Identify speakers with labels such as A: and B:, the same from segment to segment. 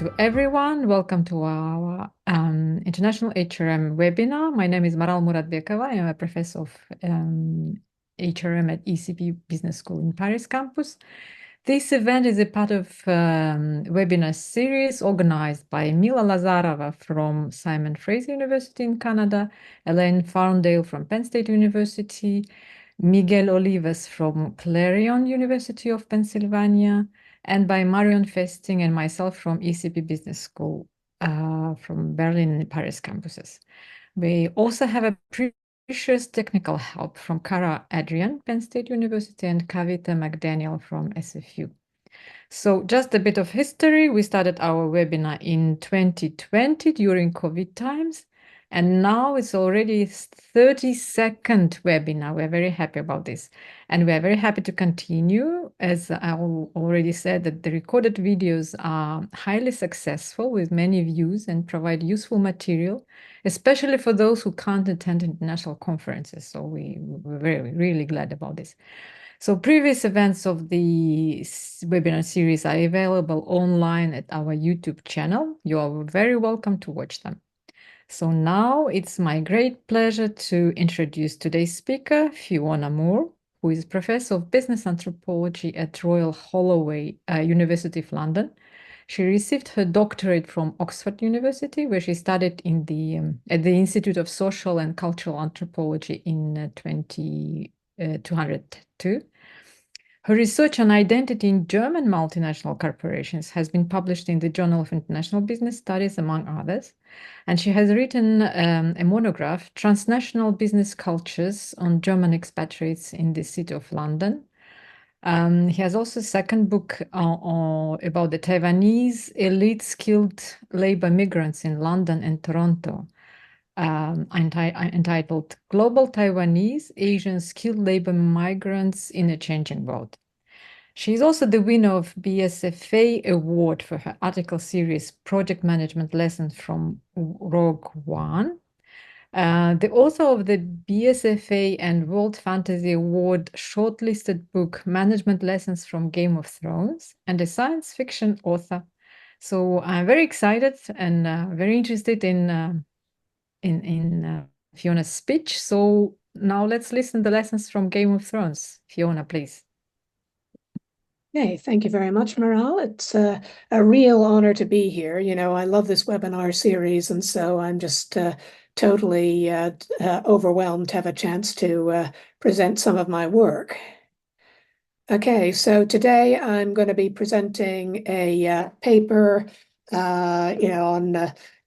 A: to everyone. Welcome to our International HRM webinar. My name is Maral Muratbekova. I am a professor of HRM at ECP Business School in Paris campus. This event is a part of webinar series organized by Mila Lazarova from Simon Fraser University in Canada, Elaine Farndale from Penn State University, Miguel Olivas from Clarion University of Pennsylvania, and by Marion Festing and myself from ECP Business School from Berlin and Paris campuses. We also have a precious technical help from Cara Adrian, Penn State University, and Kavita McDaniel from SFU. So just a bit of history. We started our webinar in 2020 during COVID times, and now it's already 32nd webinar. We're very happy about this. And we're very happy to continue. As I already said, that the recorded videos are highly successful with many views and provide useful material, especially for those who can't attend international conferences. So we're really glad about this. So previous events of the webinar series are available online at our YouTube channel. You are very welcome to watch them. So now it's my great pleasure to introduce today's speaker, Fiona Moore, who is Professor of Business Anthropology at Royal Holloway, University of London. She received her doctorate from Oxford University, where she studied in at the Institute of Social and Cultural Anthropology in 202. Her research on identity in German multinational corporations has been published in the Journal of International Business Studies, among others. And she has written a monograph, Transnational Business Cultures on German Expatriates in the City of London. He has also a second book about the Taiwanese elite skilled labor migrants in London and Toronto, entitled Global Taiwanese Asian Skilled Labor Migrants in a Changing World. She is also the winner of BSFA Award for her article series Project Management Lessons from Rogue One. The author of the BSFA and World Fantasy Award shortlisted book Management Lessons from Game of Thrones, and a science fiction author. So I'm very excited and very interested in Fiona's speech. So now let's listen to the lessons from Game of Thrones. Fiona, please.
B: Hey, thank you very much, Maral. It's a real honor to be here. You know, I love this webinar series, and so I'm just totally overwhelmed to have a chance to present some of my work. Okay, so today I'm going to be presenting a paper,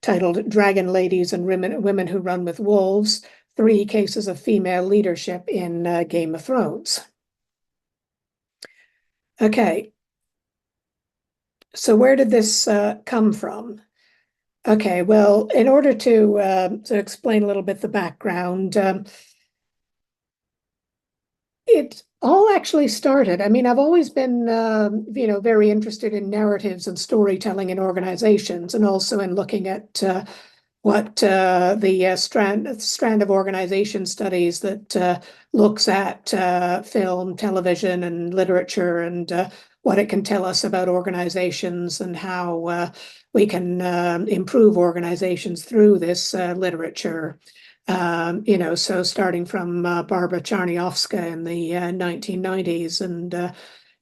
B: titled "Dragon Ladies and Women Who Run with Wolves: 3 Cases of Female Leadership in Game of Thrones." Okay, so where did this come from? Okay, well, in order to explain a little bit the background, it all actually started. I mean, I've always been, very interested in narratives and storytelling in organizations, and also in looking at what the strand of organization studies that looks at film, television, and literature, and what it can tell us about organizations and how we can improve organizations through this literature. So starting from Barbara Czarniowska in the 1990s, and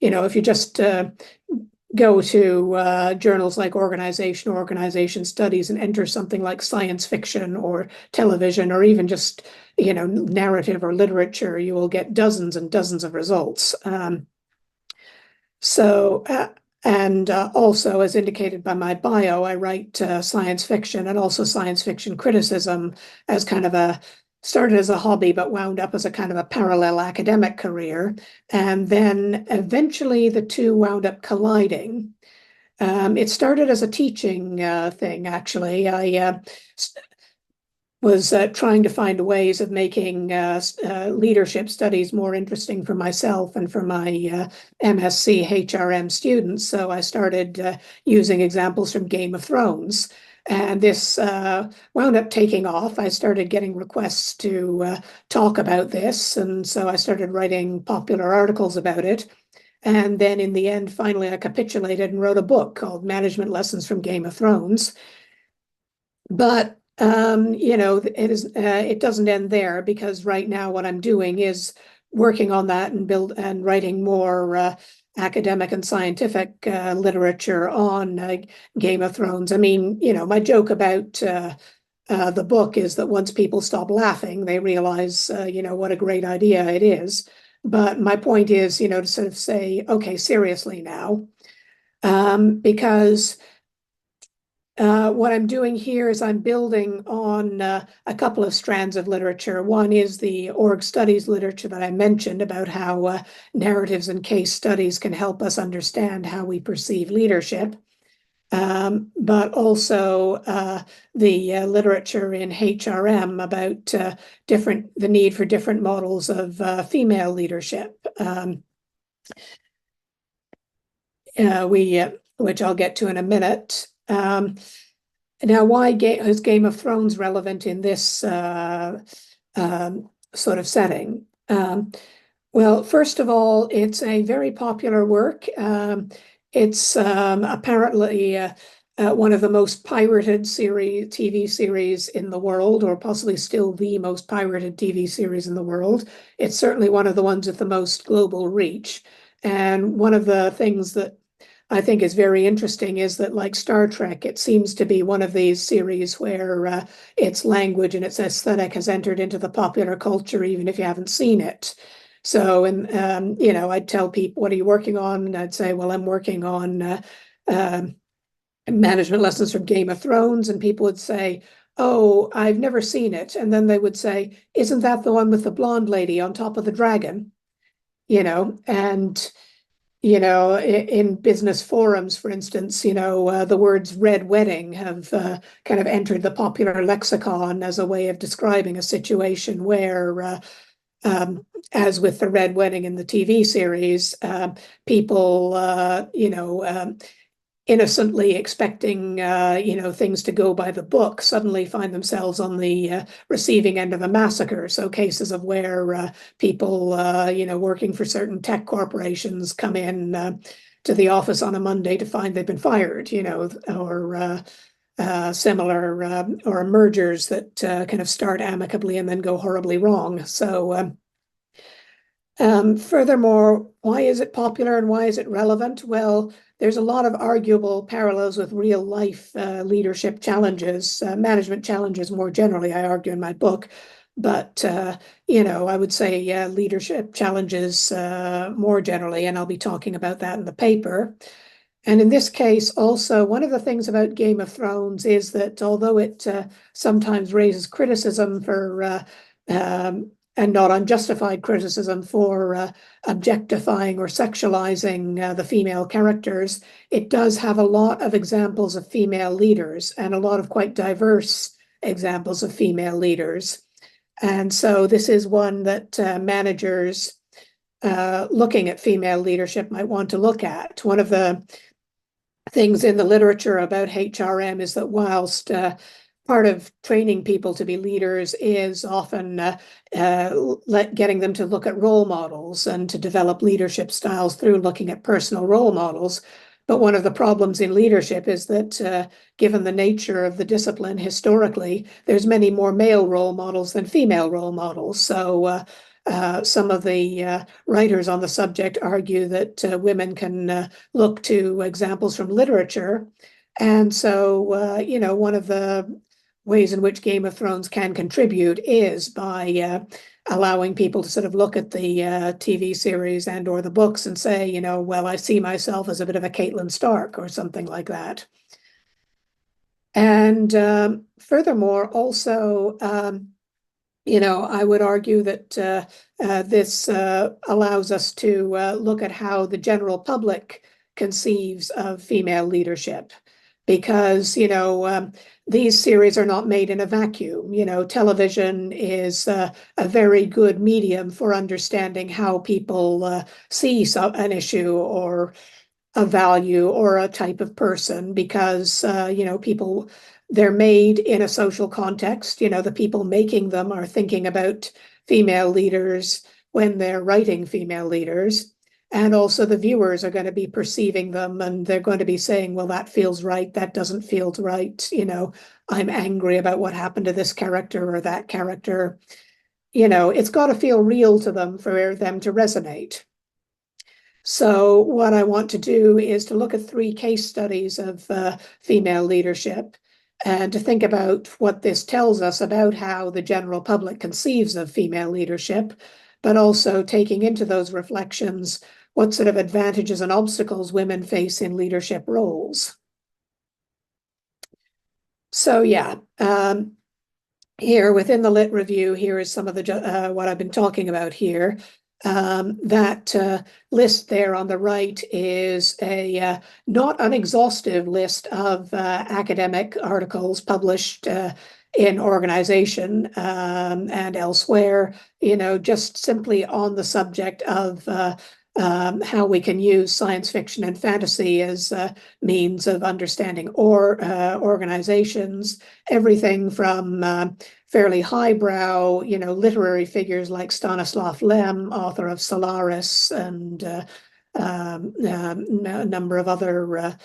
B: if you just go to journals like Organization Studies and enter something like science fiction or television, or even just, narrative or literature, you will get dozens and dozens of results. Also, as indicated by my bio, I write science fiction and also science fiction criticism as started as a hobby, but wound up as a kind of a parallel academic career. And then eventually the two wound up colliding. It started as a teaching thing, actually. I was trying to find ways of making leadership studies more interesting for myself and for my MSc HRM students. So I started using examples from Game of Thrones. And this wound up taking off. I started getting requests to talk about this. And so I started writing popular articles about it. And then in the end, finally, I capitulated and wrote a book called Management Lessons from Game of Thrones. But it doesn't end there, because right now what I'm doing is working on that and writing more academic and scientific literature on Game of Thrones. I mean, my joke about the book is that once people stop laughing, they realize, what a great idea it is. But my point is, to sort of say, okay, seriously now, because what I'm doing here is I'm building on a couple of strands of literature. One is the org studies literature that I mentioned about how narratives and case studies can help us understand how we perceive leadership. But also the literature in HRM about the need for different models of female leadership. Which I'll get to in a minute. Now, why is Game of Thrones relevant in this sort of setting? Well, first of all, it's a very popular work. It's apparently one of the most pirated TV series in the world, or possibly still the most pirated TV series in the world. It's certainly one of the ones with the most global reach. And one of the things that I think is very interesting is that, like Star Trek, it seems to be one of these series where its language and its aesthetic has entered into the popular culture, even if you haven't seen it. So, and I'd tell people, "What are you working on?" And I'd say, "Well, I'm working on management lessons from Game of Thrones," and people would say, "Oh, I've never seen it," and then they would say, "Isn't that the one with the blonde lady on top of the dragon?" And in business forums, for instance, the words red wedding have kind of entered the popular lexicon as a way of describing a situation where, as with the red wedding in the TV series, people, innocently expecting, things to go by the book, suddenly find themselves on the receiving end of a massacre. So cases of where people, working for certain tech corporations come in to the office on a Monday to find they've been fired, or similar, or mergers that kind of start amicably and then go horribly wrong. So furthermore, why is it popular and why is it relevant? Well, there's a lot of arguable parallels with real life leadership challenges, management challenges more generally, I argue in my book. But, I would say leadership challenges more generally, and I'll be talking about that in the paper. And in this case, also, one of the things about Game of Thrones is that although it sometimes raises criticism for and not unjustified criticism for objectifying or sexualizing the female characters, it does have a lot of examples of female leaders and a lot of quite diverse examples of female leaders. And so this is one that managers looking at female leadership might want to look at. One of the things in the literature about HRM is that whilst part of training people to be leaders is often getting them to look at role models and to develop leadership styles through looking at personal role models. But one of the problems in leadership is that given the nature of the discipline historically, there's many more male role models than female role models. So some of the writers on the subject argue that women can look to examples from literature. And so, one of the ways in which Game of Thrones can contribute is by allowing people to sort of look at the TV series and or the books and say, well, I see myself as a bit of a Catelyn Stark or something like that. And furthermore, also, I would argue that this allows us to look at how the general public conceives of female leadership, because these series are not made in a vacuum. Television is a very good medium for understanding how people see an issue or a value or a type of person, because people, they're made in a social context. The people making them are thinking about female leaders when they're writing female leaders. And also the viewers are going to be perceiving them, and they're going to be saying, well, that feels right, that doesn't feel right. I'm angry about what happened to this character or that character. It's got to feel real to them for them to resonate. So what I want to do is to look at 3 case studies of female leadership and to think about what this tells us about how the general public conceives of female leadership, but also taking into those reflections what sort of advantages and obstacles women face in leadership roles. So yeah, here within the lit review, here is some of the what I've been talking about here. That list there on the right is a not an exhaustive list of academic articles published in organization and elsewhere, just simply on the subject of how we can use science fiction and fantasy as means of understanding organizations, everything from fairly highbrow, literary figures like Stanislav Lem, author of Solaris, and a number of other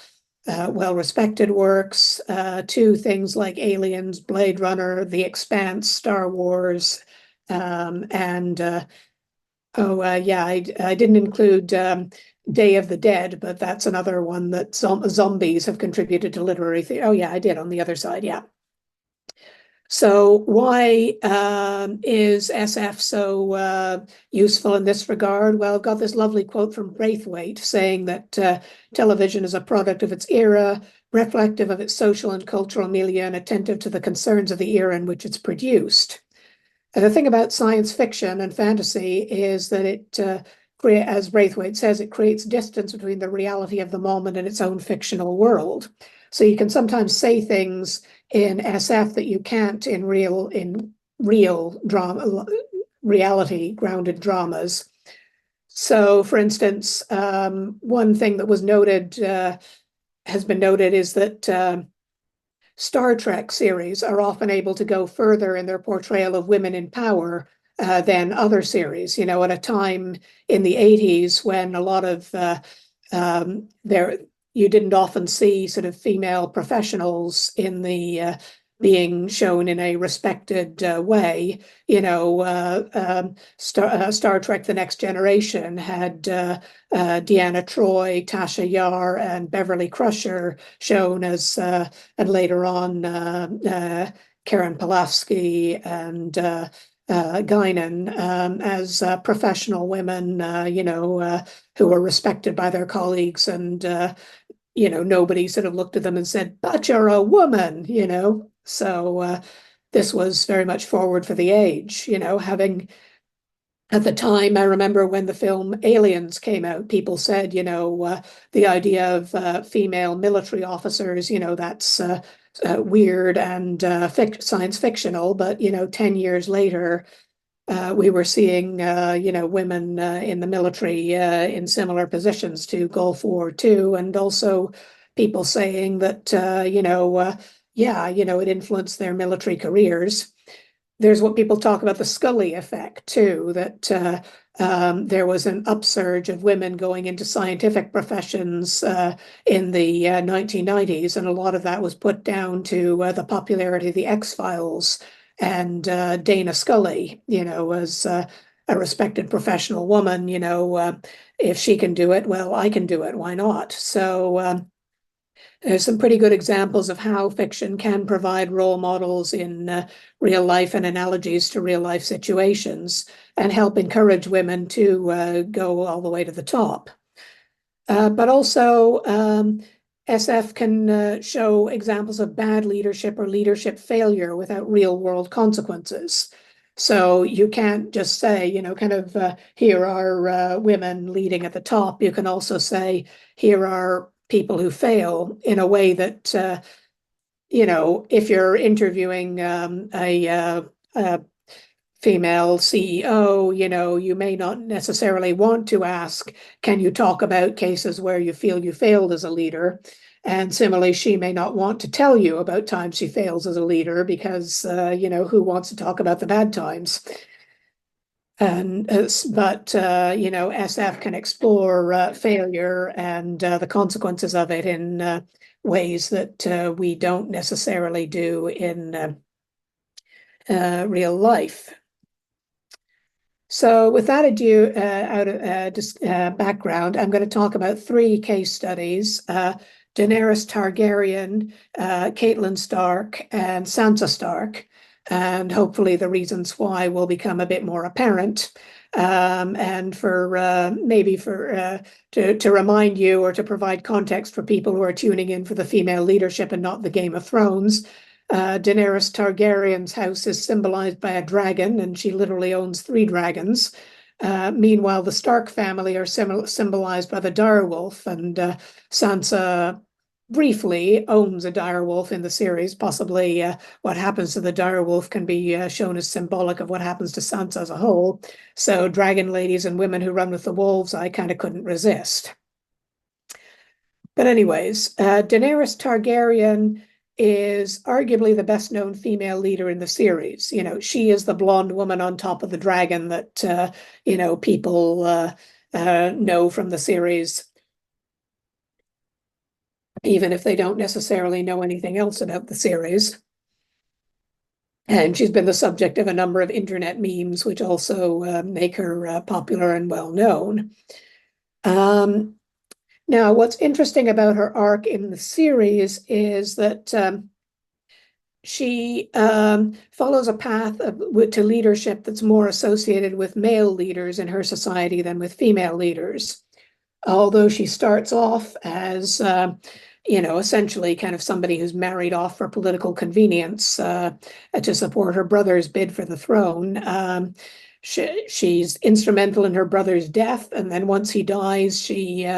B: well-respected works, to things like Aliens, Blade Runner, The Expanse, Star Wars, and yeah, I didn't include Day of the Dead, but that's another one that zombies have contributed to literary theory. Oh yeah, I did on the other side, yeah. So why is SF so useful in this regard? Well, I've got this lovely quote from Braithwaite saying that television is a product of its era, reflective of its social and cultural milieu, and attentive to the concerns of the era in which it's produced. And the thing about science fiction and fantasy is that it, as Braithwaite says, it creates distance between the reality of the moment and its own fictional world. So you can sometimes say things in SF that you can't in real drama, reality grounded dramas. So, for instance, one thing that was noted, has been noted, is that Star Trek series are often able to go further in their portrayal of women in power than other series. At a time in the 80s when a lot of you didn't often see sort of female professionals in the being shown in a respected way. Star Trek: The Next Generation had Deanna Troi, Tasha Yar, and Beverly Crusher shown as, and later on Karen Pulaski and Guinan as professional women, who were respected by their colleagues, and nobody sort of looked at them and said, "But you're a woman," So this was very much forward for the age, having. At the time, I remember when the film Aliens came out, people said, the idea of female military officers, that's weird and science fictional. But, 10 years later, we were seeing, women in the military in similar positions to Gulf War II, and also people saying that, yeah, it influenced their military careers. There's what people talk about the Scully effect too, that there was an upsurge of women going into scientific professions in the 1990s, and a lot of that was put down to the popularity of the X-Files and Dana Scully, as a respected professional woman. If she can do it, well, I can do it. Why not? So there's some pretty good examples of how fiction can provide role models in real life and analogies to real life situations and help encourage women to go all the way to the top. But also, SF can show examples of bad leadership or leadership failure without real world consequences. So you can't just say, here are women leading at the top. You can also say, here are people who fail, in a way that, if you're interviewing a female CEO, you may not necessarily want to ask, can you talk about cases where you feel you failed as a leader? And similarly, she may not want to tell you about times she fails as a leader because, who wants to talk about the bad times? And but SF can explore failure and the consequences of it in ways that we don't necessarily do in real life. So with that ado out of background, I'm going to talk about three case studies: Daenerys Targaryen, Catelyn Stark, and Sansa Stark. And hopefully the reasons why will become a bit more apparent. And for maybe for to remind you or to provide context for people who are tuning in for the female leadership and not the Game of Thrones. Daenerys Targaryen's house is symbolized by a dragon, and she literally owns 3 dragons. Meanwhile, the Stark family are symbolized by the direwolf, and Sansa briefly owns a direwolf in the series. Possibly what happens to the direwolf can be shown as symbolic of what happens to Sansa as a whole. So dragon ladies and women who run with the wolves, I kind of couldn't resist. But anyways, Daenerys Targaryen is arguably the best known female leader in the series. She is the blonde woman on top of the dragon that, people know from the series, even if they don't necessarily know anything else about the series. And she's been the subject of a number of internet memes, which also make her popular and well known. Now, what's interesting about her arc in the series is that she follows a path to leadership that's more associated with male leaders in her society than with female leaders. Although she starts off as, essentially kind of somebody who's married off for political convenience to support her brother's bid for the throne. She's instrumental in her brother's death, and then once he dies, she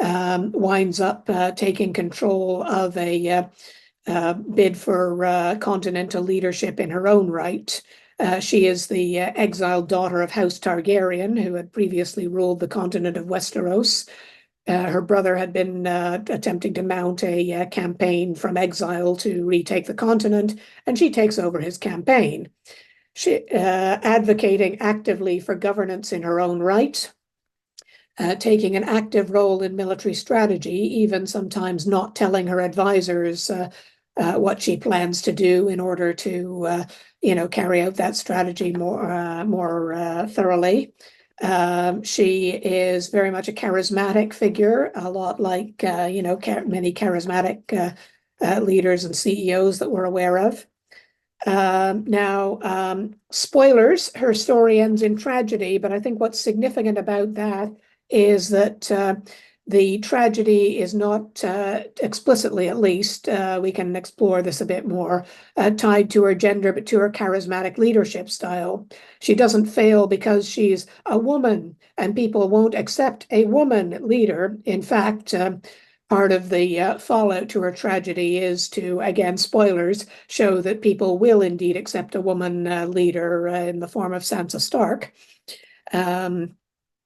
B: winds up taking control of a bid for continental leadership in her own right. She is the exiled daughter of House Targaryen, who had previously ruled the continent of Westeros. Her brother had been attempting to mount a campaign from exile to retake the continent, and she takes over his campaign. She advocating actively for governance in her own right, taking an active role in military strategy, even sometimes not telling her advisors what she plans to do in order to, carry out that strategy more thoroughly. She is very much a charismatic figure, a lot like, many charismatic leaders and CEOs that we're aware of. Now, spoilers, her story ends in tragedy, but I think what's significant about that is that the tragedy is not explicitly, at least, we can explore this a bit more, tied to her gender, but to her charismatic leadership style. She doesn't fail because she's a woman and people won't accept a woman leader. In fact, part of the fallout to her tragedy is to, again, spoilers, show that people will indeed accept a woman leader in the form of Sansa Stark.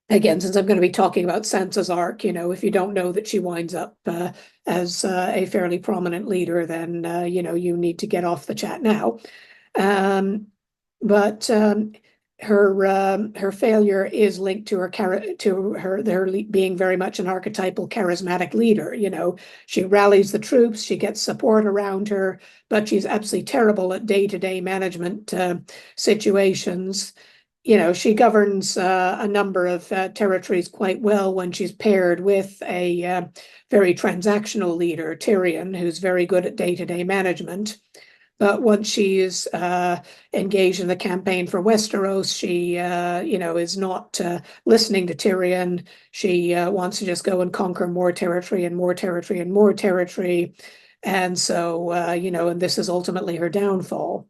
B: Again, since I'm going to be talking about Sansa's arc, if you don't know that she winds up as a fairly prominent leader, then, you need to get off the chat now. But her failure is linked to her being very much an archetypal charismatic leader. She rallies the troops, she gets support around her, but she's absolutely terrible at day-to-day management situations. She governs a number of territories quite well when she's paired with a very transactional leader, Tyrion, who's very good at day-to-day management. But once she's engaged in the campaign for Westeros, she, is not listening to Tyrion. She wants to just go and conquer more territory and more territory and more territory. And so, and this is ultimately her downfall.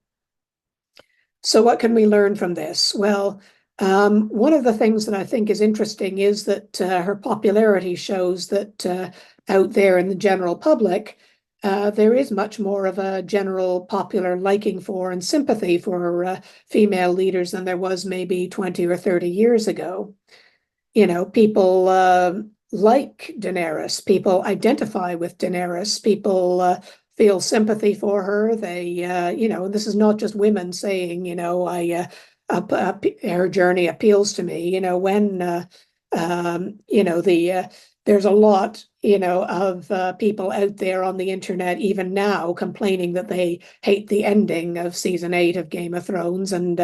B: So what can we learn from this? Well, one of the things that I think is interesting is that her popularity shows that out there in the general public, there is much more of a general popular liking for and sympathy for female leaders than there was maybe 20 or 30 years ago. People like Daenerys, people identify with Daenerys, people feel sympathy for her. They, this is not just women saying, her journey appeals to me. When there's a lot, of people out there on the internet, even now, complaining that they hate the ending of season 8 of Game of Thrones. And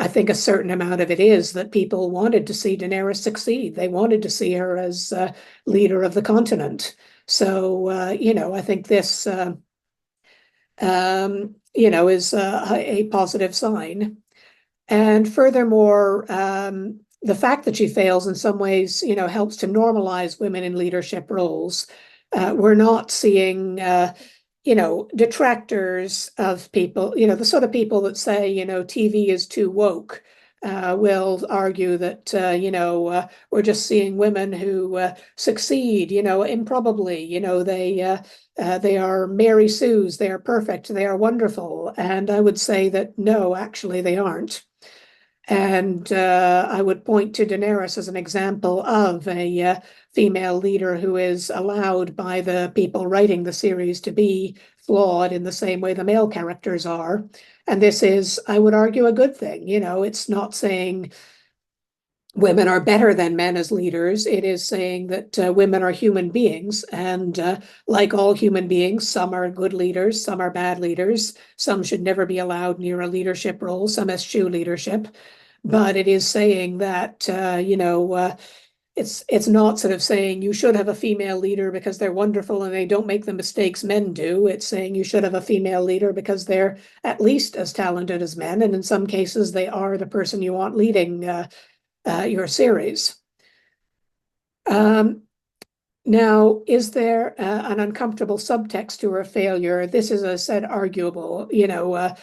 B: I think a certain amount of it is that people wanted to see Daenerys succeed. They wanted to see her as leader of the continent. So, I think this, is a positive sign. And furthermore, the fact that she fails in some ways, helps to normalize women in leadership roles. We're not seeing, detractors of people, the sort of people that say, TV is too woke. Will argue that, we're just seeing women who succeed, improbably. They are Mary Sue's, they are perfect, they are wonderful. And I would say that no, actually, they aren't. And I would point to Daenerys as an example of a female leader who is allowed by the people writing the series to be flawed in the same way the male characters are. And this is, I would argue, a good thing. It's not saying women are better than men as leaders. It is saying that women are human beings. And like all human beings, some are good leaders, some are bad leaders. Some should never be allowed near a leadership role. Some eschew leadership. But it is saying that, it's not sort of saying you should have a female leader because they're wonderful and they don't make the mistakes men do. It's saying you should have a female leader because they're at least as talented as men. And in some cases, they are the person you want leading your series. Now, is there an uncomfortable subtext to her failure? This is, as I said, arguable. The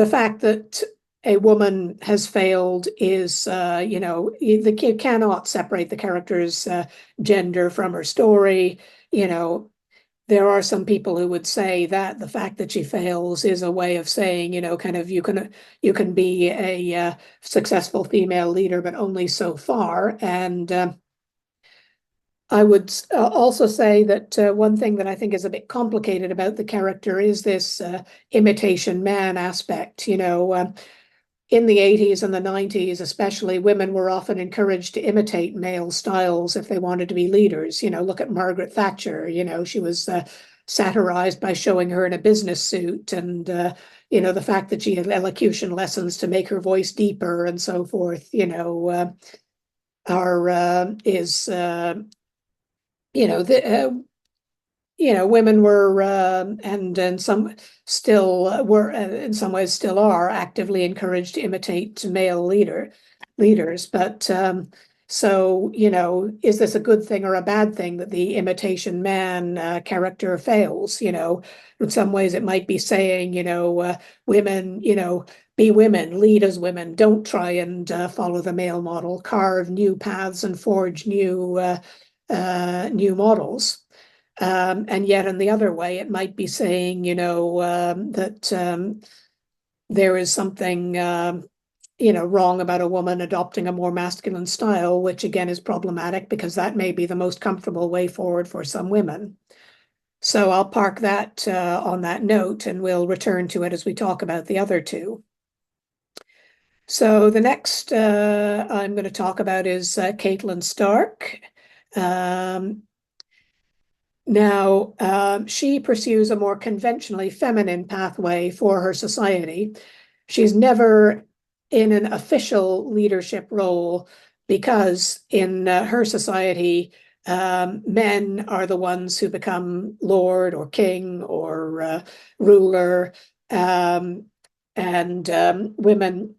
B: fact that a woman has failed is, the kid cannot separate the character's gender from her story. There are some people who would say that the fact that she fails is a way of saying, kind of you can be a successful female leader, but only so far. And I would also say that one thing that I think is a bit complicated about the character is this imitation man aspect. In the 80s and the 90s, especially, women were often encouraged to imitate male styles if they wanted to be leaders. Look at Margaret Thatcher. She was satirized by showing her in a business suit, and the fact that she had elocution lessons to make her voice deeper and so forth. Women were, and some still were, in some ways still are, actively encouraged to imitate male leaders. But so, is this a good thing or a bad thing that the imitation man character fails? In some ways it might be saying, women, be women, lead as women, don't try and follow the male model, carve new paths and forge new models. And yet in the other way, it might be saying, that there is something, wrong about a woman adopting a more masculine style, which again is problematic because that may be the most comfortable way forward for some women. So I'll park that on that note, and we'll return to it as we talk about the other two. So the next I'm going to talk about is Catelyn Stark. Now, she pursues a more conventionally feminine pathway for her society. She's never in an official leadership role because in her society, men are the ones who become lord or king or ruler, and women,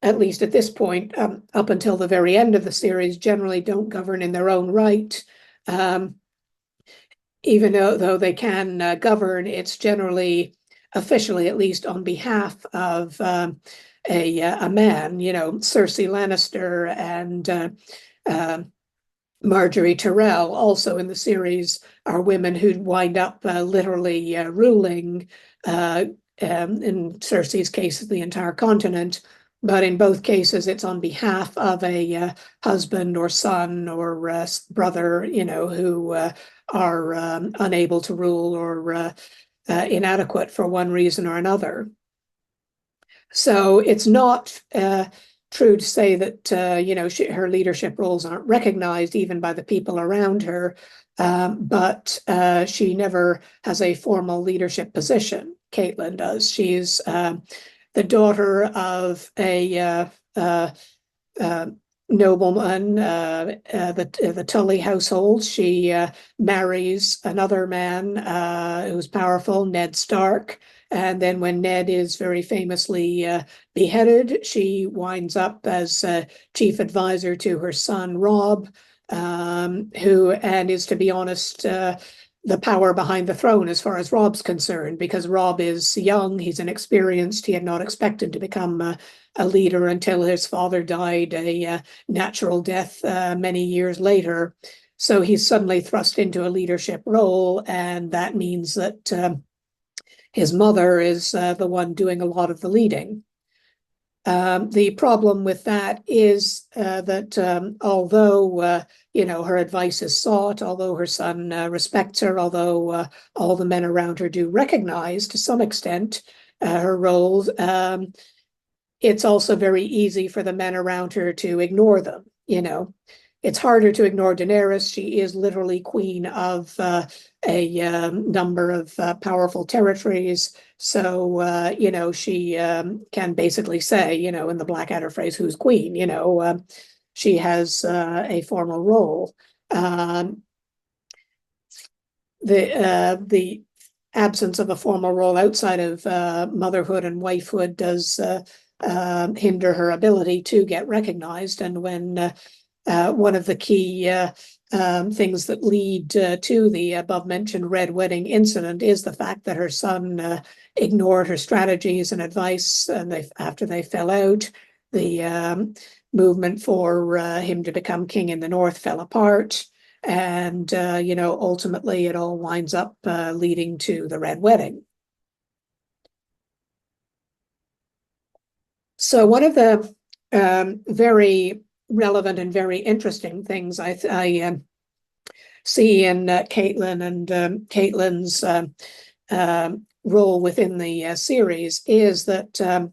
B: at least at this point, up until the very end of the series, generally don't govern in their own right. Even though they can govern, it's generally, officially at least, on behalf of a man. Cersei Lannister and Marjorie Tyrell, also in the series, are women who wind up literally ruling, in Cersei's case, the entire continent. But in both cases, it's on behalf of a husband or son or brother, who are unable to rule or inadequate for one reason or another. So it's not true to say that her leadership roles aren't recognized even by the people around her, but she never has a formal leadership position. Catelyn does. She's the daughter of a nobleman, the Tully household. She marries another man who's powerful, Ned Stark. And then when Ned is very famously beheaded, she winds up as chief advisor to her son, Robb, who, and is, to be honest, the power behind the throne as far as Robb's concerned, because Robb is young, he's inexperienced, he had not expected to become a leader until his father died a natural death many years later. So he's suddenly thrust into a leadership role, and that means that his mother is the one doing a lot of the leading. The problem with that is that although her advice is sought, although her son respects her, although all the men around her do recognize to some extent her roles, it's also very easy for the men around her to ignore them. It's harder to ignore Daenerys. She is literally queen of a number of powerful territories. So, she can basically say, in the Blackadder phrase, who's queen? She has a formal role. The absence of a formal role outside of motherhood and wifehood does hinder her ability to get recognized. And when one of the key things that lead to the above-mentioned Red Wedding incident is the fact that her son ignored her strategies and advice, and after they fell out, the movement for him to become king in the North fell apart. And, ultimately it all winds up leading to the Red Wedding. So one of the very relevant and very interesting things I see in Catelyn and Catelyn's role within the series is that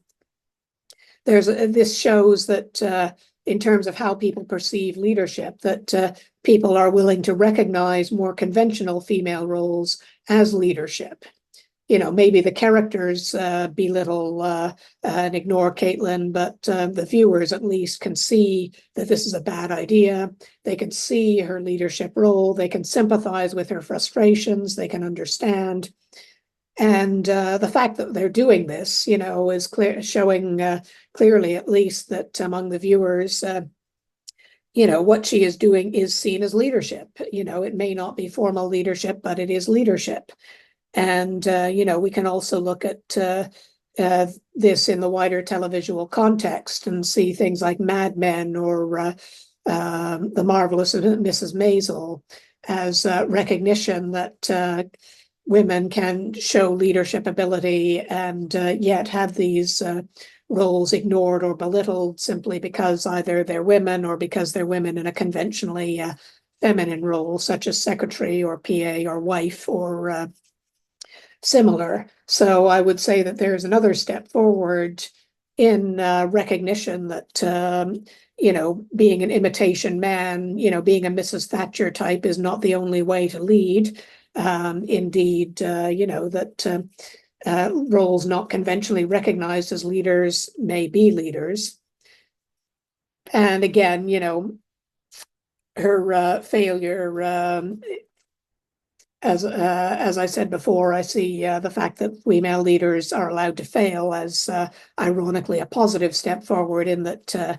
B: this shows that in terms of how people perceive leadership, that people are willing to recognize more conventional female roles as leadership. Maybe the characters belittle and ignore Catelyn, but the viewers at least can see that this is a bad idea. They can see her leadership role. They can sympathize with her frustrations. They can understand. And the fact that they're doing this, is showing clearly, at least, that among the viewers, what she is doing is seen as leadership. It may not be formal leadership, but it is leadership. And, we can also look at this in the wider televisual context and see things like Mad Men or The Marvelous Mrs. Maisel as recognition that women can show leadership ability and yet have these roles ignored or belittled simply because either they're women or because they're women in a conventionally feminine role, such as secretary or PA or wife or similar. So I would say that there's another step forward in recognition that, being an imitation man, being a Mrs. Thatcher type is not the only way to lead. Indeed, that roles not conventionally recognized as leaders may be leaders. And again, her failure as I said before, I see the fact that female leaders are allowed to fail as ironically a positive step forward in that,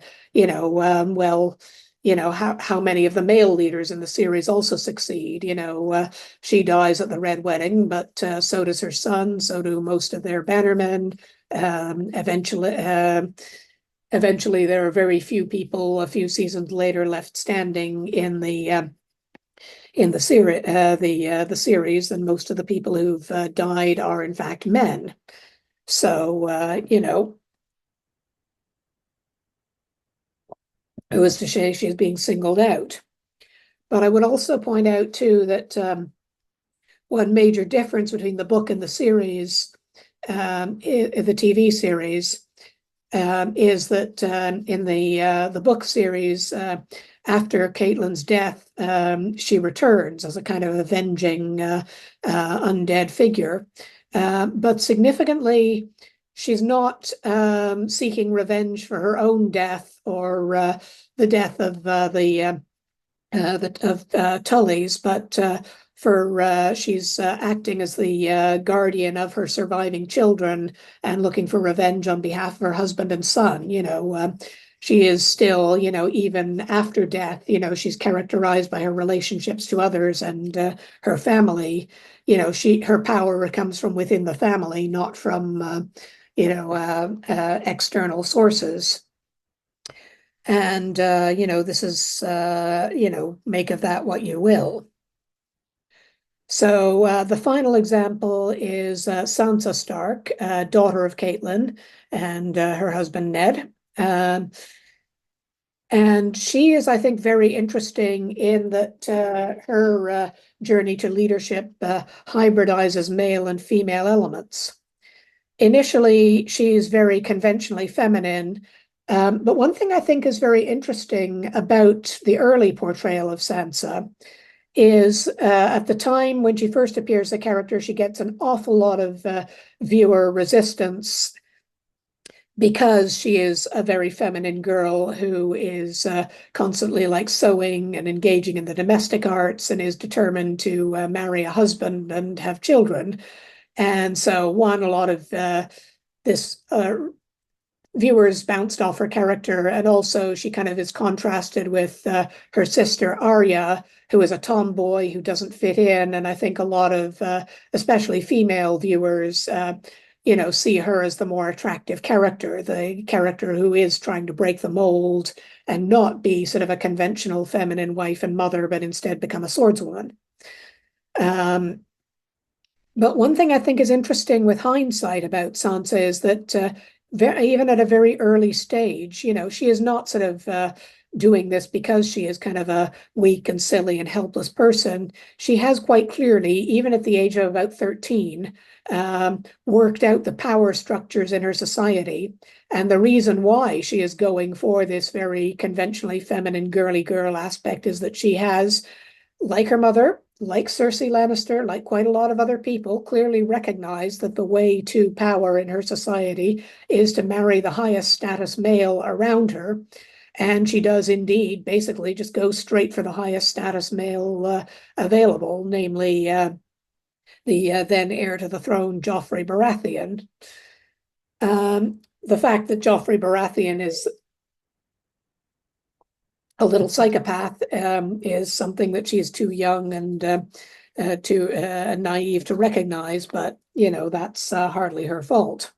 B: how many of the male leaders in the series also succeed? She dies at the Red Wedding, but so does her son, so do most of their bannermen. Eventually, there are very few people a few seasons later left standing in the series, and most of the people who've died are in fact men. So who is to say she's being singled out? But I would also point out too that one major difference between the book and the series, the TV series, is that in the book series, after Catelyn's death, she returns as a kind of avenging undead figure. But significantly, she's not seeking revenge for her own death or the death of Tully's, but she's acting as the guardian of her surviving children and looking for revenge on behalf of her husband and son. She is still, even after death, she's characterized by her relationships to others and her family. Her power comes from within the family, not from external sources. And this is make of that what you will. So the final example is Sansa Stark, daughter of Catelyn, and her husband Ned. And she is, I think, very interesting in that her journey to leadership hybridizes male and female elements. Initially, she is very conventionally feminine, but one thing I think is very interesting about the early portrayal of Sansa is at the time when she first appears, the character, she gets an awful lot of viewer resistance because she is a very feminine girl who is constantly like sewing and engaging in the domestic arts and is determined to marry a husband and have children. And so, a lot of this viewers bounced off her character, and also she kind of is contrasted with her sister Arya, who is a tomboy who doesn't fit in. And I think a lot of, especially female viewers, see her as the more attractive character, the character who is trying to break the mold and not be sort of a conventional feminine wife and mother, but instead become a swordswoman. But one thing I think is interesting with hindsight about Sansa is that even at a very early stage, she is not sort of doing this because she is kind of a weak and silly and helpless person. She has quite clearly, even at the age of about 13, worked out the power structures in her society. And the reason why she is going for this very conventionally feminine girly girl aspect is that she has, like her mother, like Cersei Lannister, like quite a lot of other people, clearly recognized that the way to power in her society is to marry the highest status male around her. And she does indeed basically just go straight for the highest status male available, namely the then heir to the throne, Joffrey Baratheon. The fact that Joffrey Baratheon is a little psychopath is something that she's too young and too naive to recognize, but that's hardly her fault.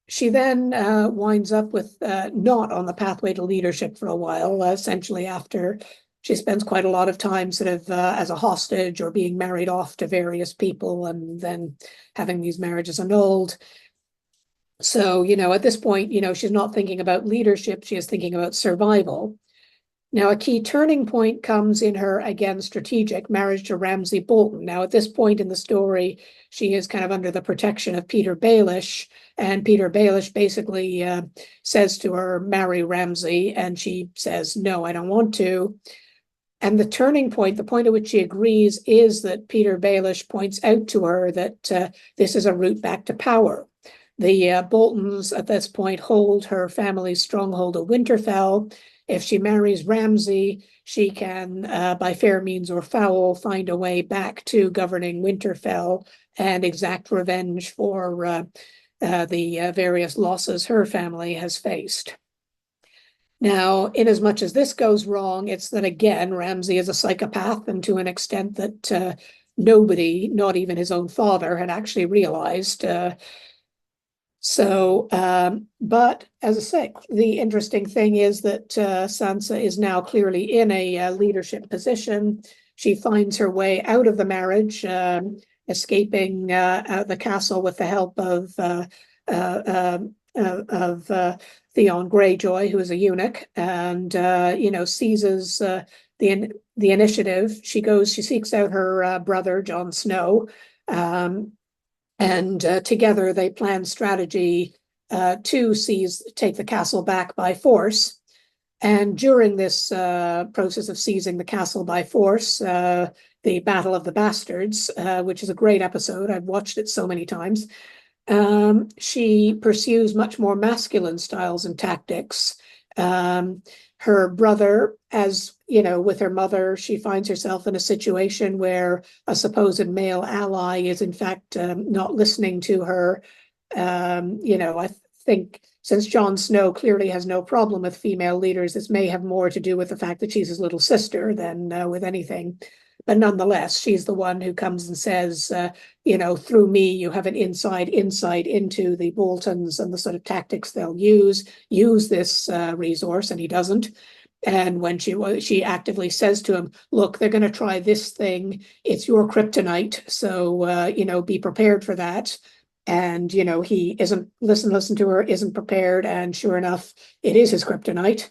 B: She then winds up with not on the pathway to leadership for a while, essentially after she spends quite a lot of time sort of as a hostage or being married off to various people and then having these marriages annulled. So, at this point, she's not thinking about leadership, she is thinking about survival. Now, a key turning point comes in her, again, strategic marriage to Ramsay Bolton. Now, at this point in the story, she is kind of under the protection of Peter Baelish, and Peter Baelish basically says to her, marry Ramsay, and she says, no, I don't want to. And the turning point, the point at which she agrees, is that Peter Baelish points out to her that this is a route back to power. The Boltons at this point hold her family's stronghold of Winterfell. If she marries Ramsay, she can, by fair means or foul, find a way back to governing Winterfell and exact revenge for the various losses her family has faced. Now, inasmuch as this goes wrong, it's that, again, Ramsay is a psychopath, and to an extent that nobody, not even his own father, had actually realized. But as I say, the interesting thing is that Sansa is now clearly in a leadership position. She finds her way out of the marriage, escaping the castle with the help of Theon Greyjoy, who is a eunuch, and seizes the initiative. She seeks out her brother, Jon Snow, and together they plan strategy to take the castle back by force. And during this process of seizing the castle by force, the Battle of the Bastards, which is a great episode, I've watched it so many times, she pursues much more masculine styles and tactics. Her brother, as you know, with her mother, she finds herself in a situation where a supposed male ally is in fact not listening to her. I think since Jon Snow clearly has no problem with female leaders, this may have more to do with the fact that she's his little sister than with anything. But nonetheless, she's the one who comes and says, through me, you have an insight into the Boltons and the sort of tactics they'll use this resource, and he doesn't. And when she actively says to him, look, they're going to try this thing. It's your kryptonite. So, be prepared for that. And, he isn't listen to her, isn't prepared. And sure enough, it is his kryptonite.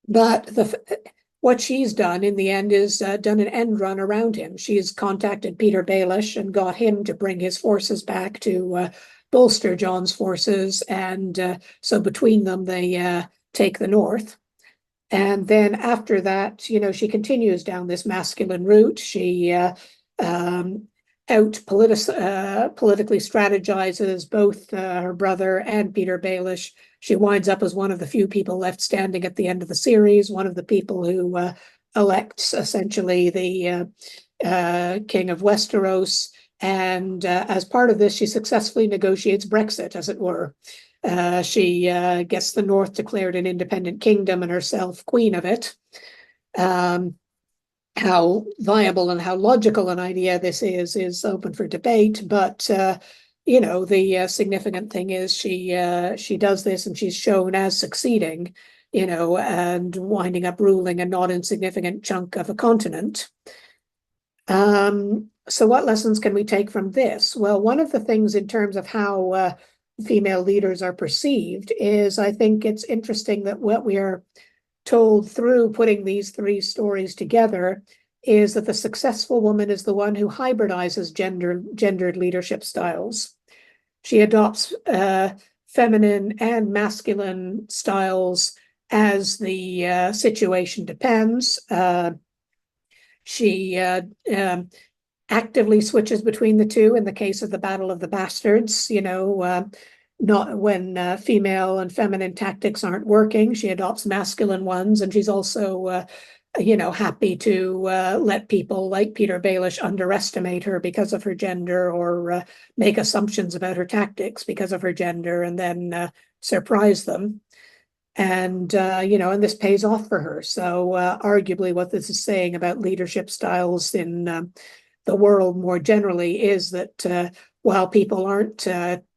B: But what she's done in the end is done an end run around him. She's contacted Peter Baelish and got him to bring his forces back to bolster Jon's forces. And so between them, they take the north. And then after that, she continues down this masculine route. She politically strategizes both her brother and Peter Baelish. She winds up as one of the few people left standing at the end of the series, one of the people who elects essentially the King of Westeros. And as part of this, she successfully negotiates Brexit, as it were. She gets the North declared an independent kingdom and herself queen of it. How viable and how logical an idea this is open for debate, but the significant thing is she does this and she's shown as succeeding, and winding up ruling a not insignificant chunk of a continent. So what lessons can we take from this? Well, one of the things in terms of how female leaders are perceived is, I think it's interesting that what we are told through putting these three stories together is that the successful woman is the one who hybridizes gendered leadership styles. She adopts feminine and masculine styles as the situation depends. She actively switches between the two in the case of the Battle of the Bastards, not when female and feminine tactics aren't working. She adopts masculine ones, and she's also, happy to let people like Peter Baelish underestimate her because of her gender, or make assumptions about her tactics because of her gender, and then surprise them. And, and this pays off for her. So arguably what this is saying about leadership styles in the world more generally is that while people aren't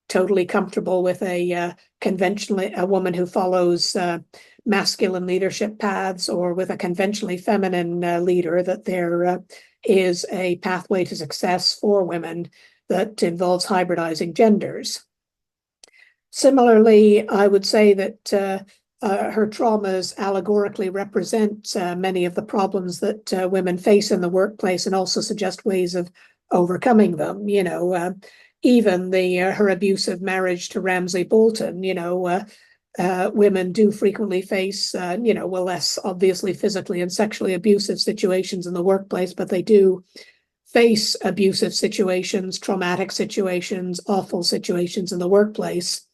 B: totally comfortable with a woman who follows masculine leadership paths, or with a conventionally feminine leader, that there is a pathway to success for women that involves hybridizing genders. Similarly, I would say that her traumas allegorically represent many of the problems that women face in the workplace, and also suggest ways of overcoming them. Even her abusive marriage to Ramsay Bolton, women do frequently face, less obviously physically and sexually abusive situations in the workplace, but they do face abusive situations, traumatic situations, awful situations in the workplace.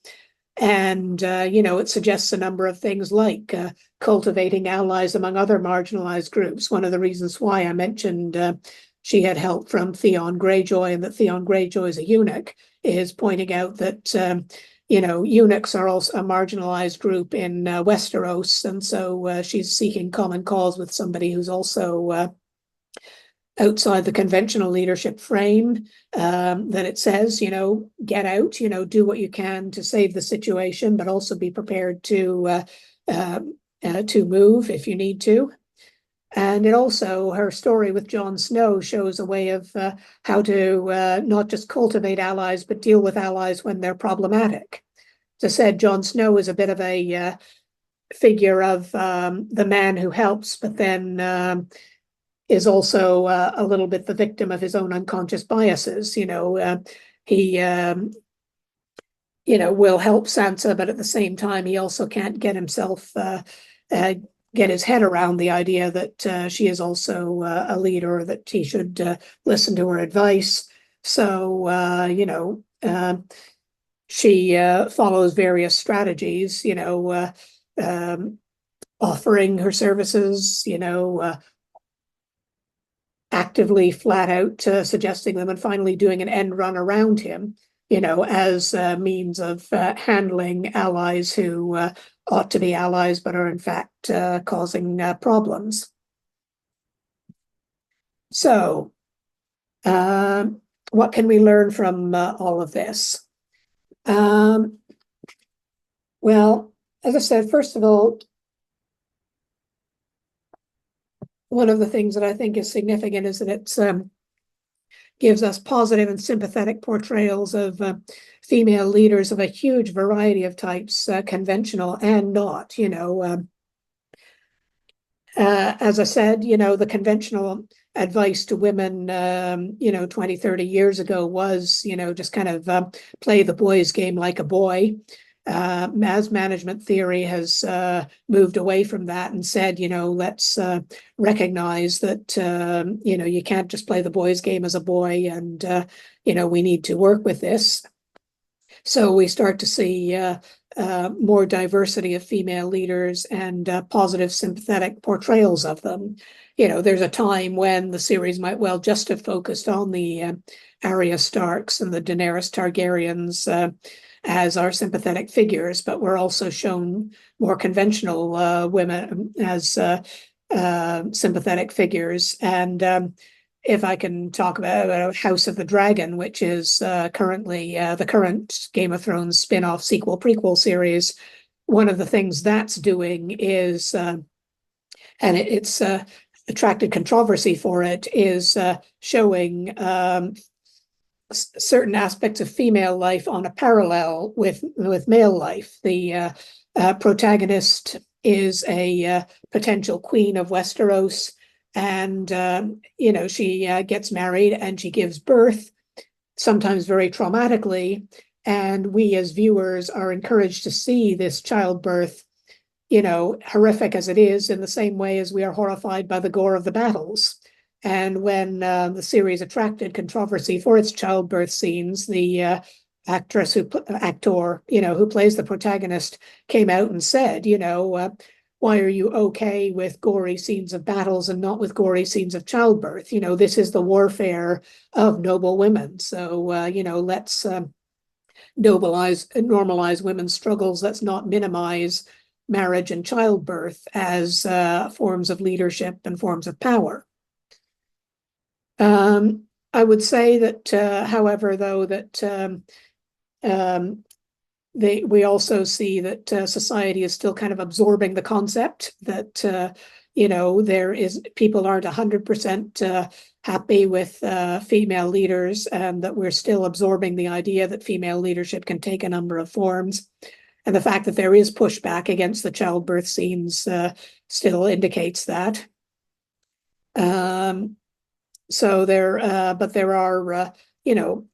B: And, it suggests a number of things like cultivating allies among other marginalized groups. One of the reasons why I mentioned she had help from Theon Greyjoy, and that Theon Greyjoy is a eunuch, is pointing out that, eunuchs are also a marginalized group in Westeros. And so she's seeking common cause with somebody who's also outside the conventional leadership frame, that it says, get out, do what you can to save the situation, but also be prepared to move if you need to. And it also, her story with Jon Snow shows a way of how to not just cultivate allies, but deal with allies when they're problematic. As I said, Jon Snow is a bit of a figure of the man who helps, but then is also a little bit the victim of his own unconscious biases. He will help Sansa, but at the same time, he also can't get himself get his head around the idea that she is also a leader, that he should listen to her advice. So, she follows various strategies, offering her services, actively flat out suggesting them, and finally doing an end run around him, as a means of handling allies who ought to be allies but are in fact causing problems. So, what can we learn from all of this? Well, as I said, first of all, one of the things that I think is significant is that it gives us positive and sympathetic portrayals of female leaders of a huge variety of types, conventional and not. As I said, the conventional advice to women, 20, 30 years ago was, just kind of play the boys' game like a boy. As management theory has moved away from that and said, let's recognize that, you can't just play the boys' game as a boy, and, we need to work with this. So we start to see more diversity of female leaders and positive, sympathetic portrayals of them. There's a time when the series might well just have focused on the Arya Starks and the Daenerys Targaryens as our sympathetic figures, but we're also shown more conventional women as sympathetic figures. And if I can talk about House of the Dragon, which is currently the current Game of Thrones spin-off sequel prequel series, one of the things that's doing is, and it's attracted controversy for it, is showing certain aspects of female life on a parallel with male life. The protagonist is a potential queen of Westeros, and she gets married and she gives birth, sometimes very traumatically, and we as viewers are encouraged to see this childbirth, horrific as it is, in the same way as we are horrified by the gore of the battles. And when the series attracted controversy for its childbirth scenes, the actor who plays the protagonist came out and said, why are you okay with gory scenes of battles and not with gory scenes of childbirth? This is the warfare of noble women. So, let's normalize women's struggles. Let's not minimize marriage and childbirth as forms of leadership and forms of power. I would say that, however, though, that we also see that society is still kind of absorbing the concept that, people aren't 100% happy with female leaders, and that we're still absorbing the idea that female leadership can take a number of forms. And the fact that there is pushback against the childbirth scenes still indicates that. So but there are,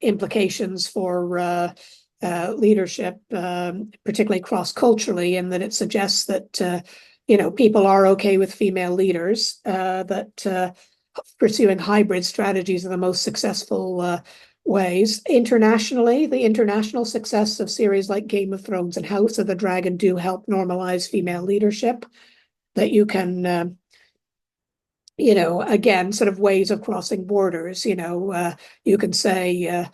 B: implications for leadership, particularly cross-culturally, in that it suggests that, people are okay with female leaders, that pursuing hybrid strategies are the most successful ways. Internationally, the international success of series like Game of Thrones and House of the Dragon do help normalize female leadership, that you can again, sort of ways of crossing borders. You can say,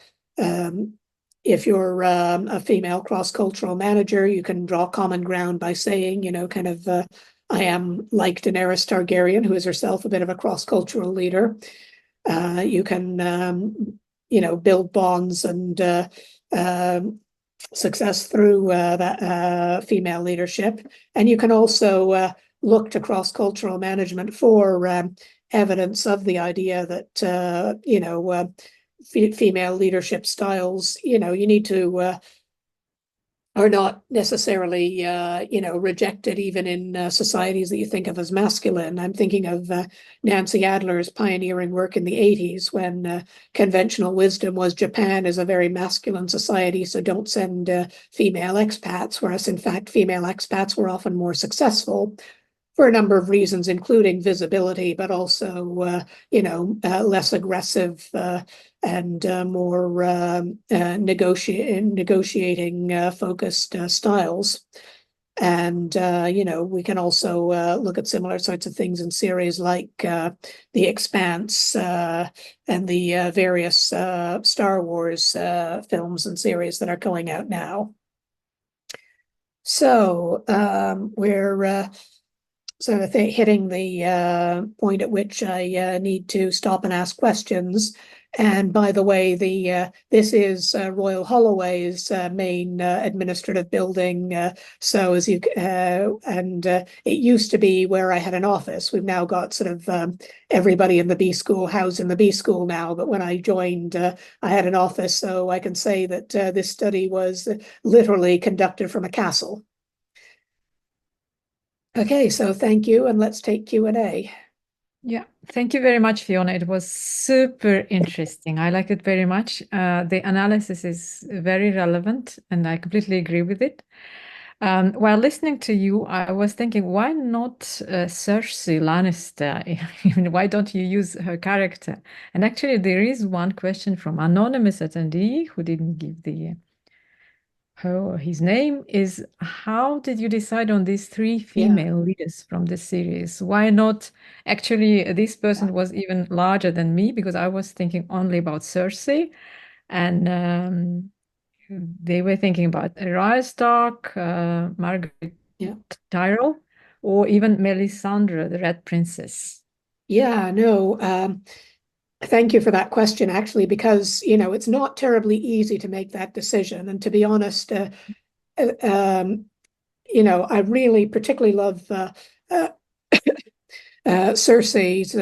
B: if you're a female cross-cultural manager, you can draw common ground by saying, I am like Daenerys Targaryen, who is herself a bit of a cross-cultural leader. You can, build bonds and success through that female leadership. And you can also look to cross-cultural management for evidence of the idea that, female leadership styles, you need to are not necessarily, rejected even in societies that you think of as masculine. I'm thinking of Nancy Adler's pioneering work in the 80s when conventional wisdom was Japan is a very masculine society, so don't send female expats, whereas in fact, female expats were often more successful for a number of reasons, including visibility, but also, less aggressive and more negotiating focused styles. And, we can also look at similar sorts of things in series like The Expanse and the various Star Wars films and series that are going out now. So we're so I think hitting the point at which I need to stop and ask questions. And by the way, this is Royal Holloway's main administrative building. So as you and it used to be where I had an office. We've now got sort of everybody in the B school housed in the B school now. But when I joined, I had an office, so I can say that this study was literally conducted from a castle. Okay, so thank you, and let's take Q&A.
A: Yeah, thank you very much, Fiona. It was super interesting. I like it very much. The analysis is very relevant, and I completely agree with it. While listening to you, I was thinking, why not Cersei Lannister? Why don't you use her character? And actually, there is one question from anonymous attendee who didn't give his name is, how did you decide on these three
B: Yeah,
A: female leaders from the series? Why not? Actually, this
B: yeah,
A: person was even larger than me because I was thinking only about Cersei, and they were thinking about Arya Stark, Margaret
B: yeah.
A: Tyrell, or even Melisandre, the Red Princess.
B: Yeah, no, thank you for that question, actually, because, it's not terribly easy to make that decision. And to be honest, uh, um, I really particularly love uh, Cersei's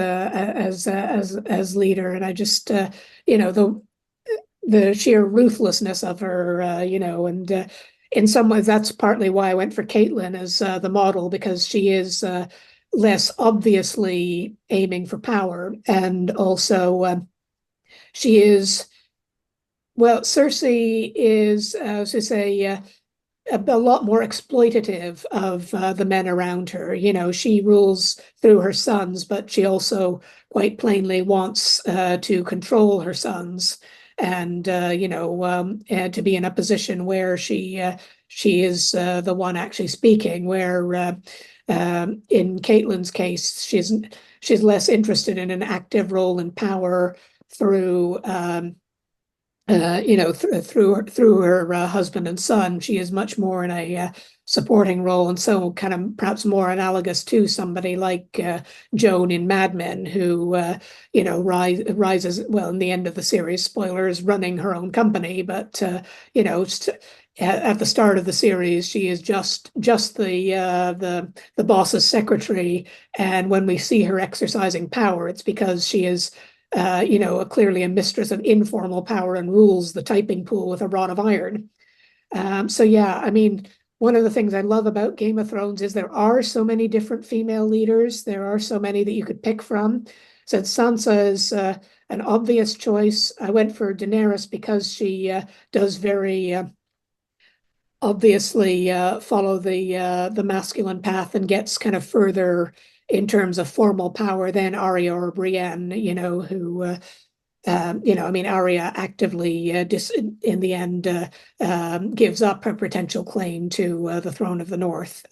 B: as leader, and I just, the sheer ruthlessness of her, and in some ways that's partly why I went for Catelyn as the model, because she is less obviously aiming for power, and also she is, well, Cersei is, to say, a lot more exploitative of the men around her. She rules through her sons, but she also quite plainly wants to control her sons, and and to be in a position where she is the one actually speaking. Where in Caitlyn's case, she's less interested in an active role in power through through her husband and son. She is much more in a supporting role, and so kind of perhaps more analogous to somebody like Joan in Mad Men, who rises, well, in the end of the series, spoilers, running her own company, but at the start of the series, she is just the boss's secretary, and when we see her exercising power, it's because she is clearly a mistress of informal power and rules the typing pool with a rod of iron. So yeah, I mean, one of the things I love about Game of Thrones is there are so many different female leaders. There are so many that you could pick from. Since Sansa is an obvious choice, I went for Daenerys because she does very obviously follow the masculine path and gets kind of further in terms of formal power than Arya or Brienne, who I mean, Arya actively, in the end, gives up her potential claim to the throne of the North,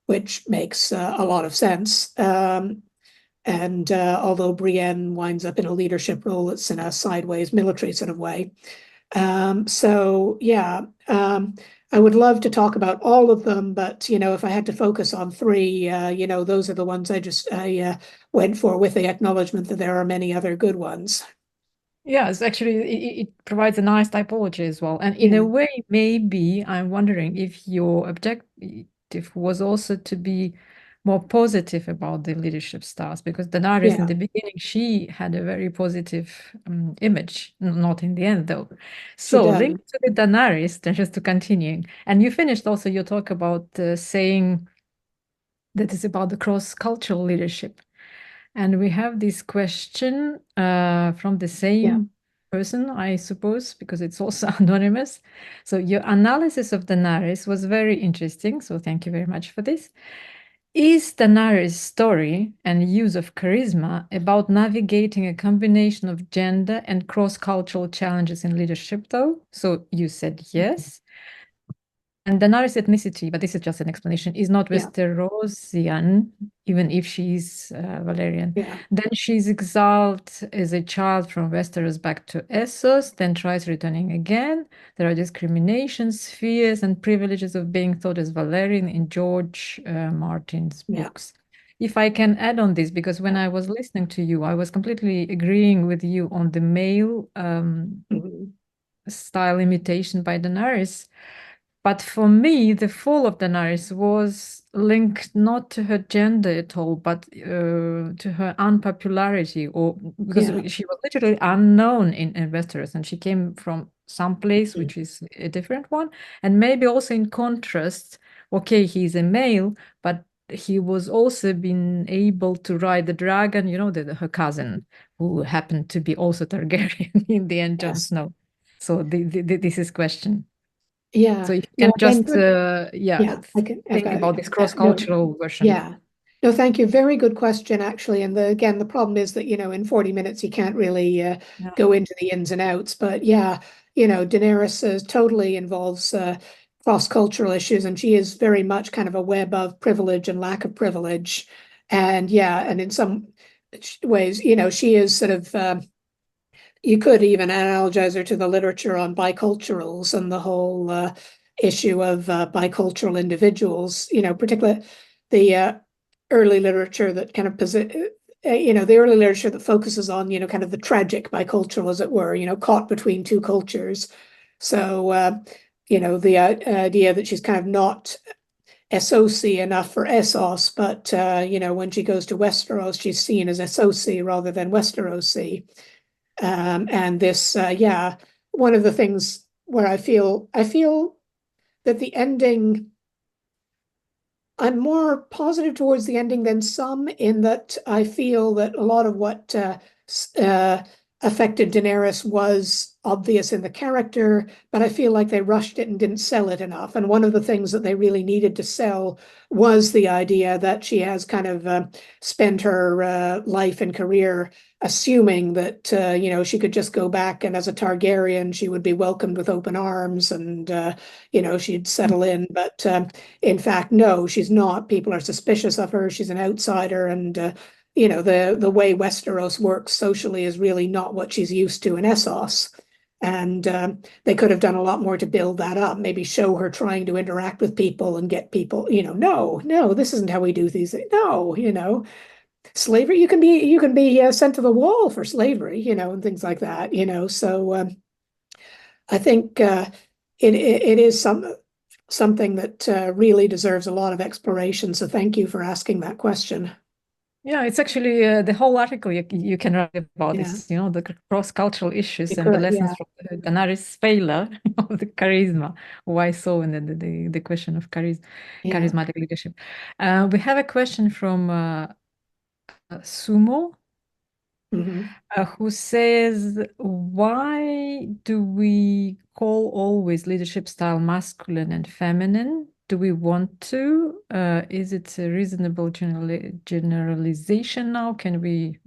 B: which makes a lot of sense. And although Brienne winds up in a leadership role, it's in a sideways military sort of way. So yeah, I would love to talk about all of them, but if I had to focus on three, those are the ones I went for, with the acknowledgement that there are many other good ones.
A: Yes, actually, it provides a nice typology as well. And in a
B: Yeah,
A: way, maybe I'm wondering if your objective was also to be more positive about the leadership styles, because Daenerys in
B: Yeah,
A: the beginning, she had a very positive image, not in the end though.
B: she
A: So
B: does.
A: linked to the Daenerys, then just to continuing, and you finished also your talk about saying that is about the cross-cultural leadership. And we have this question from the
B: Yeah,
A: same person, I suppose, because it's also anonymous. So your analysis of Daenerys was very interesting. So thank you very much for this. Is Daenerys' story and use of charisma about navigating a combination of gender and cross-cultural challenges in leadership, though? So you said yes. And Daenerys' ethnicity, but this is just an explanation, is not
B: yeah,
A: Westerosian, even if she's Valerian.
B: yeah,
A: Then she's exiled as a child from Westeros back to Essos, then tries returning again. There are discriminations, fears, and privileges of being thought as Valerian in George Martin's
B: yeah,
A: books. If I can add on this, because when
B: yeah.
A: I was listening to you, I was completely agreeing with you on the male
B: Mhm.
A: style imitation by Daenerys. But for me, the fall of Daenerys was linked not to her gender at all, but to her unpopularity, or because
B: Yeah.
A: she was literally unknown in Westeros, and she came from some place
B: Mm.
A: which is a different one, and maybe also in contrast. Okay, he's a male, but he was also been able to ride the dragon. You know, her cousin, who happened to be also Targaryen in the end, Jon
B: Yes.
A: Snow. So this is question.
B: Yeah.
A: So if you
B: No,
A: can
B: again,
A: just,
B: good.
A: yeah,
B: Yeah, I can, I've
A: think
B: got,
A: about this
B: no,
A: cross-cultural version.
B: yeah. No, thank you. Very good question, actually. And again, the problem is that, in 40 minutes, you can't really
A: Yeah.
B: go into the ins and outs. But yeah, Daenerys totally involves cross-cultural issues, and she is very much kind of a web of privilege and lack of privilege. And yeah, and in some ways, she is sort of you could even analogize her to the literature on biculturals and the whole issue of bicultural individuals, particularly the early literature that kind of the early literature that focuses on, kind of the tragic bicultural, as it were, caught between two cultures. So, the idea that she's kind of not SOC enough for Essos, but, when she goes to Westeros, she's seen as SOC rather than Westerosi. And this, yeah, one of the things where I feel that the ending, I'm more positive towards the ending than some, in that I feel that a lot of what uh, affected Daenerys was obvious in the character, but I feel like they rushed it and didn't sell it enough. And one of the things that they really needed to sell was the idea that she has kind of spent her life and career assuming that she could just go back, and as a Targaryen she would be welcomed with open arms, and she'd settle in. But in fact, no, she's not. People are suspicious of her. She's an outsider, and the way Westeros works socially is really not what she's used to in Essos. And they could have done a lot more to build that up. Maybe show her trying to interact with people and get people. No, no, this isn't how we do these things. No, slavery. You can be sent to the wall for slavery. And things like that. So I think it is something that really deserves a lot of exploration. So thank you for asking that question.
A: Yeah, it's actually the whole article you can write about
B: Yeah,
A: this, the cross-cultural
B: you
A: issues and the
B: could.
A: lessons
B: Yeah,
A: from the Daenerys failure of the charisma, why so, and then the question of
B: yeah.
A: charismatic leadership. We have a question from Sumo,
B: Hmm.
A: who says, why do we call always leadership style masculine and feminine? Do we want to? Is it a reasonable generalization now? Can we,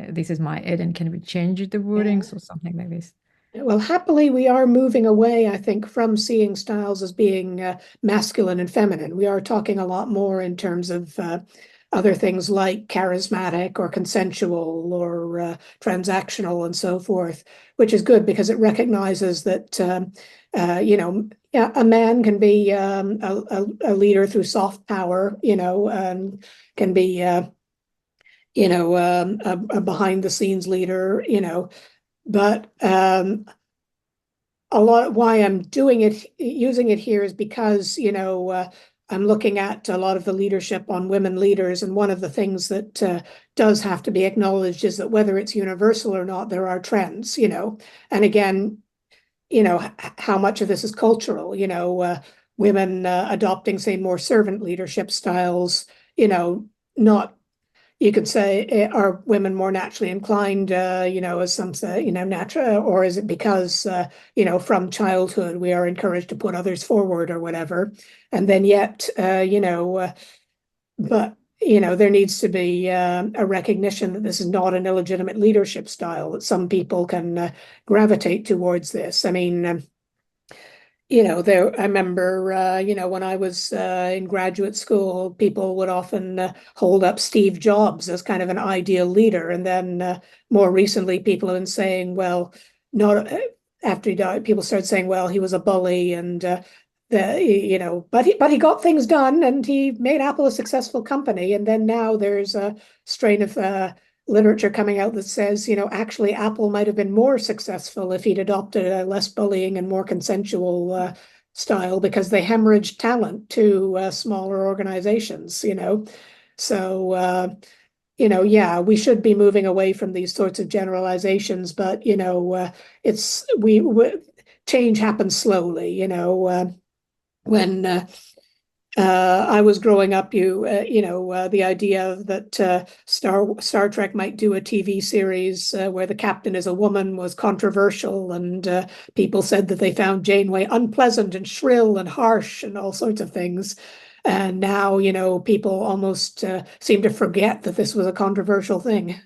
A: this is my add, and can we change the
B: Yeah.
A: wordings or something like this?
B: Well, happily, we are moving away, I think, from seeing styles as being masculine and feminine. We are talking a lot more in terms of other things like charismatic or consensual or transactional and so forth, which is good because it recognizes that, yeah, a man can be a leader through soft power, can be, a behind the scenes leader, but a lot why I'm doing it, using it here, is because, I'm looking at a lot of the leadership on women leaders, and one of the things that does have to be acknowledged is that whether it's universal or not, there are trends, and again, how much of this is cultural, women adopting, say, more servant leadership styles, not, you could say, are women more naturally inclined, as some say, natural, or is it because, from childhood we are encouraged to put others forward or whatever? And then yet, but, there needs to be a recognition that this is not an illegitimate leadership style, that some people can gravitate towards this. I mean, I remember, when I was in graduate school, people would often hold up Steve Jobs as kind of an ideal leader. And then more recently, people have been saying, well, not after he died, people started saying, well, he was a bully and but he got things done and he made Apple a successful company. And then now there's a strain of literature coming out that says, actually Apple might have been more successful if he'd adopted a less bullying and more consensual style, because they hemorrhaged talent to smaller organizations, So, yeah, we should be moving away from these sorts of generalizations, but, change happens slowly, when I was growing up, the idea that Star Trek might do a TV series where the captain is a woman was controversial, and people said that they found Janeway unpleasant and shrill and harsh and all sorts of things. And now, people almost seem to forget that this was a controversial thing.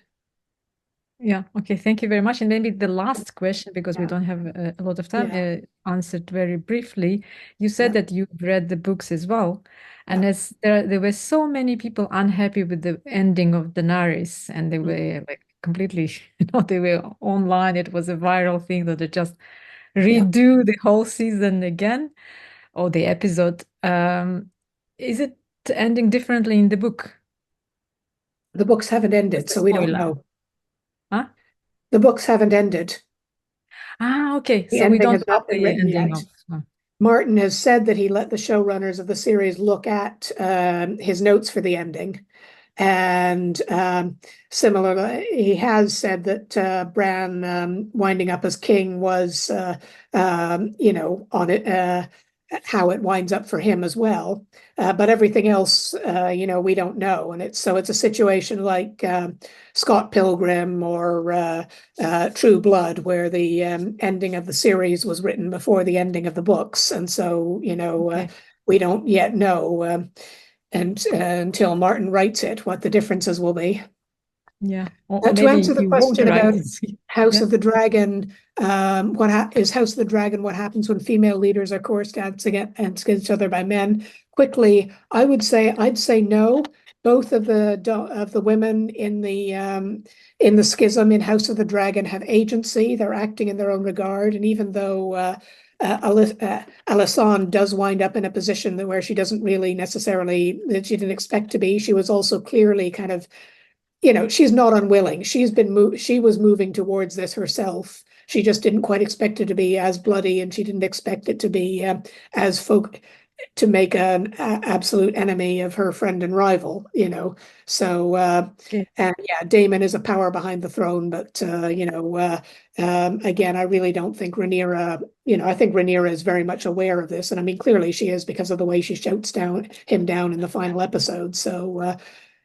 A: Yeah, okay, thank you very much. And maybe the last question, because we
B: Yeah.
A: don't have a lot of time,
B: Yeah.
A: answered very briefly. You said
B: Yeah.
A: that you read the books as well. And
B: Yeah.
A: as there were so many people unhappy with the ending of Daenerys, and they were like completely, they were online. It was a viral thing that they just
B: Yeah.
A: redo the whole season again, or the episode. Is it ending differently in the book?
B: The books haven't ended,
A: Just a
B: so we don't
A: spoiler.
B: know.
A: Huh?
B: The books haven't ended.
A: Ah, okay.
B: The
A: So we
B: ending
A: don't
B: has
A: have
B: not been
A: the
B: written
A: ending
B: yet.
A: of.
B: Martin has said that he let the showrunners of the series look at his notes for the ending. And similarly, he has said that Bran winding up as king was, on it, how it winds up for him as well. But everything else, we don't know. And it's a situation like Scott Pilgrim or True Blood, where the ending of the series was written before the ending of the books. And so,
A: Okay.
B: we don't yet know. And until Martin writes it, what the differences will be.
A: Yeah. Or
B: To
A: maybe
B: answer the
A: you won't
B: question
A: write
B: about
A: it.
B: House
A: Yeah.
B: of the Dragon, is House of the Dragon what happens when female leaders are coerced against each other by men? Quickly, I'd say no. Both of the women in the schism in House of the Dragon have agency. They're acting in their own regard, and even though Alysanne does wind up in a position where she doesn't really necessarily, that she didn't expect to be, she was also clearly kind of, she's not unwilling. She was moving towards this herself. She just didn't quite expect it to be as bloody, and she didn't expect it to be as to make an absolute enemy of her friend and rival. So
A: Okay.
B: and yeah, Daemon is a power behind the throne, but again, I really don't think Rhaenyra. I think Rhaenyra is very much aware of this, and I mean, clearly she is, because of the way she shouts him down in the final episode. So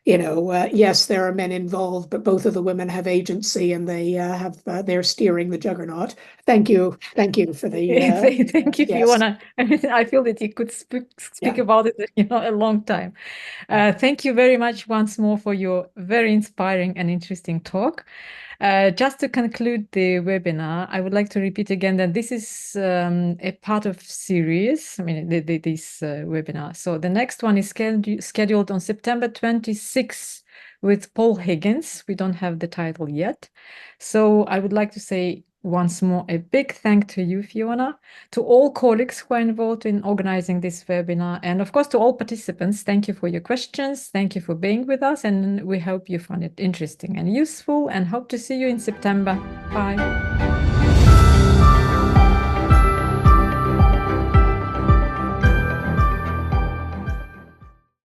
B: yes, there are men involved, but both of the women have agency, and they're steering the juggernaut. Thank you for the
A: Thank you,
B: yes,
A: Fiona. I mean, I feel that you could speak
B: yeah,
A: about it, a long time. Thank you very much once more for your very inspiring and interesting talk. Just to conclude the webinar, I would like to repeat again that this is a part of series. I mean, this webinar. So the next one is scheduled on September 26th with Paul Higgins. We don't have the title yet. So I would like to say once more a big thank to you, Fiona, to all colleagues who are involved in organizing this webinar, and of course to all participants. Thank you for your questions. Thank you for being with us, and we hope you found it interesting and useful, and hope to see you in September. Bye.